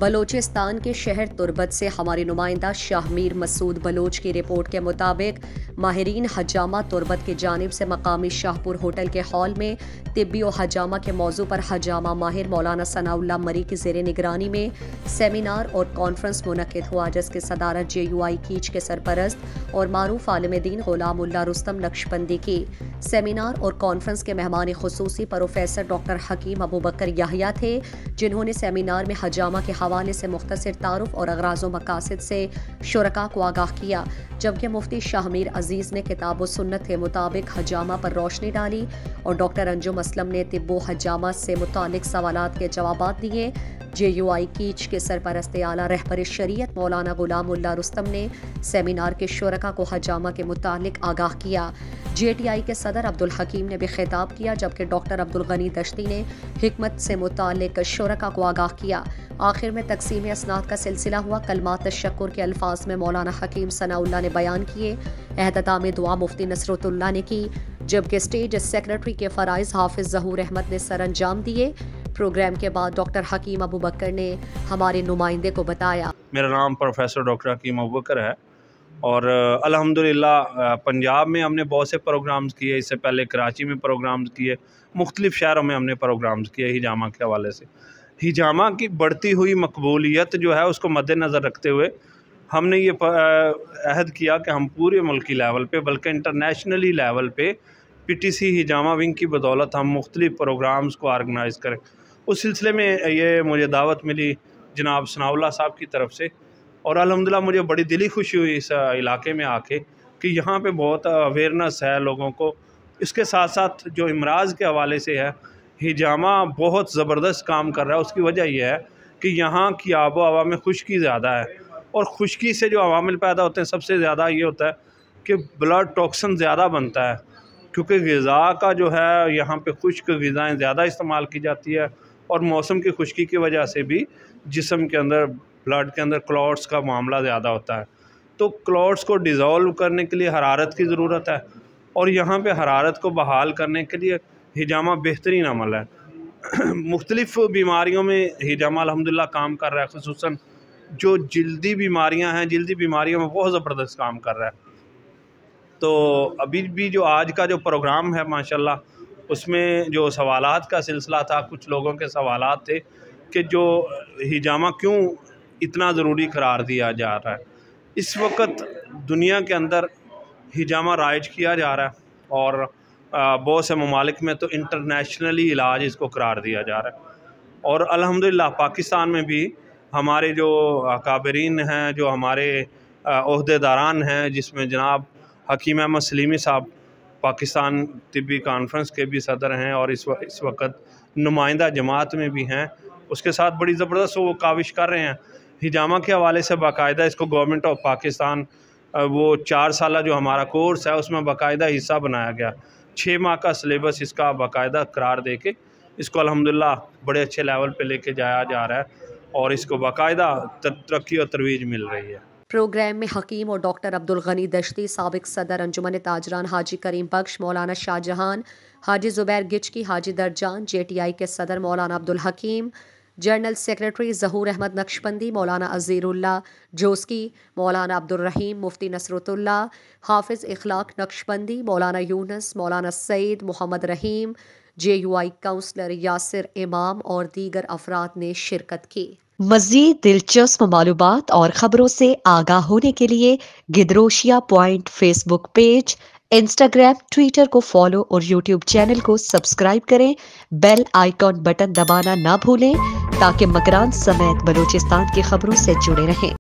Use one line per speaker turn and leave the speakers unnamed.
بلوچستان کے شہر تربت سے ہمارے نمائندہ شاہ میر مسعود بلوچ کی رپورٹ کے مطابق ماہرین حجامہ تربت کی جانب سے مقامی شاہپور ہوٹل کے ہال میں طبی و حجامہ کے موضوع پر حجامہ ماہر مولانا ثناء اللہ مری کی زیر نگرانی میں سیمینار اور کانفرنس منعقد ہوا، جس کی صدارت JUI کیچ کے سرپرست اور معروف عالم دین غلام اللہ رستم نقشبندی کی۔ سیمینار اور کانفرنس کے مہمان خصوصی پروفیسر ڈاکٹر حکیم ابوبکر یحییٰ تھے، جنہوں نے سیمینار میں حجامہ کے حوالے سے مختصر تعارف اور اغراض و مقاصد سے شرکاء کو آگاہ کیا، جبکہ مفتی شاہ میر عزیز نے کتاب و سنت کے مطابق حجامہ پر روشنی ڈالی اور ڈاکٹر انجم اسلم نے طب و حجامہ سے متعلق سوالات کے جوابات دیے۔ JUI کیچ کے سرپرست اعلیٰ رہبر شریعت مولانا غلام اللہ رستم نے سیمینار کے شرکاء کو حجامہ کے متعلق آگاہ کیا۔ JTI کے صدر عبدالحکیم نے بھی خطاب کیا، جبکہ ڈاکٹر عبدالغنی دشتی نے حکمت سے متعلق شرکاء کو آگاہ کیا۔ آخر میں تقسیم اسناد کا سلسلہ ہوا۔ کلمات تشکر کے الفاظ میں مولانا حکیم ثناء اللہ نے بیان کیے، اختتامی دعا مفتی نصرت اللہ نے کی، جبکہ اسٹیج سیکرٹری کے فرائض حافظ ظہور احمد نے سر انجام دیے۔ پروگرام کے بعد ڈاکٹر حکیم ابوبکر نے ہمارے نمائندے کو بتایا،
میرا نام پروفیسر ڈاکٹر حکیم ابوبکر ہے اور الحمدللہ پنجاب میں ہم نے بہت سے پروگرامز کیے، اس سے پہلے کراچی میں پروگرامز کیے، مختلف شہروں میں ہم نے پروگرامز کیے حجامہ کے حوالے سے۔ حجامہ کی بڑھتی ہوئی مقبولیت جو ہے اس کو مد نظر رکھتے ہوئے ہم نے یہ عہد کیا کہ ہم پورے ملکی لیول پہ بلکہ انٹرنیشنلی لیول پہ PTC حجامہ ونگ کی بدولت ہم مختلف پروگرامز کو آرگنائز کریں۔ اس سلسلے میں یہ مجھے دعوت ملی جناب ثناء اللہ صاحب کی طرف سے، اور الحمدللہ مجھے بڑی دلی خوشی ہوئی اس علاقے میں آ کے کہ یہاں پہ بہت اویئرنیس ہے لوگوں کو۔ اس کے ساتھ ساتھ جو امراض کے حوالے سے ہے، حجامہ بہت زبردست کام کر رہا ہے۔ اس کی وجہ یہ ہے کہ یہاں کی آب و ہوا میں خشکی زیادہ ہے، اور خشکی سے جو عوامل پیدا ہوتے ہیں سب سے زیادہ یہ ہوتا ہے کہ بلڈ ٹاکسن زیادہ بنتا ہے، کیونکہ غذا کا جو ہے یہاں پہ خشک غذائیں زیادہ استعمال کی جاتی ہے، اور موسم کی خشکی کی وجہ سے بھی جسم کے اندر بلڈ کے اندر کلوٹس کا معاملہ زیادہ ہوتا ہے۔ تو کلوٹس کو ڈیزالو کرنے کے لیے حرارت کی ضرورت ہے، اور یہاں پہ حرارت کو بحال کرنے کے لیے حجامہ بہترین عمل ہے۔ مختلف بیماریوں میں حجامہ الحمدللہ کام کر رہا ہے، خصوصاً جو جلدی بیماریاں ہیں، جلدی بیماریوں میں بہت زبردست کام کر رہا ہے۔ تو ابھی بھی جو آج کا جو پروگرام ہے ماشاءاللہ، اس میں جو سوالات کا سلسلہ تھا، کچھ لوگوں کے سوالات تھے کہ جو حجامہ کیوں اتنا ضروری قرار دیا جا رہا ہے۔ اس وقت دنیا کے اندر حجامہ رائج کیا جا رہا ہے، اور بہت سے ممالک میں تو انٹرنیشنلی علاج اس کو قرار دیا جا رہا ہے، اور الحمدللہ پاکستان میں بھی ہمارے جو اکابرین ہیں، جو ہمارے عہدیداران ہیں، جس میں جناب حکیم احمد سلیمی صاحب پاکستان طبی کانفرنس کے بھی صدر ہیں، اور اس وقت نمائندہ جماعت میں بھی ہیں، اس کے ساتھ بڑی زبردست وہ کاوش کر رہے ہیں حجامہ کے حوالے سے۔ باقاعدہ اس کو گورنمنٹ آف پاکستان وہ 4 سالہ جو ہمارا کورس ہے اس میں باقاعدہ حصہ بنایا گیا، 6 ماہ کا سلیبس اس کا باقاعدہ قرار دے کے اس کو الحمدللہ بڑے اچھے لیول پہ لے کے جایا جا رہا ہے، اور اس کو باقاعدہ ترقی اور ترویج مل رہی ہے۔
پروگرام میں حکیم اور ڈاکٹر عبدالغنی دشتی، سابق صدر انجمن تاجران حاجی کریم بخش، مولانا شاہ جہان، حاجی زبیر گچکی، حاجی درجان، JTI کے صدر مولانا عبدالحکیم، جنرل سیکرٹری ظہور احمد نقشبندی، مولانا عزیر اللہ جوسکی، مولانا عبدالرحیم، مفتی نصرت اللہ، حافظ اخلاق نقشبندی، مولانا یونس، مولانا سعید، محمد رحیم، JUI کونسلر یاسر امام اور دیگر افراد نے شرکت کی۔ مزید دلچسپ معلومات اور خبروں سے آگاہ ہونے کے لیے Gedrosia point Facebook page, Instagram, Twitter کو فالو اور YouTube چینل کو سبسکرائب کریں۔ بیل آئیکن بٹن دبانا نہ بھولیں تاکہ مکران سمیت بلوچستان کی خبروں سے جڑے رہیں۔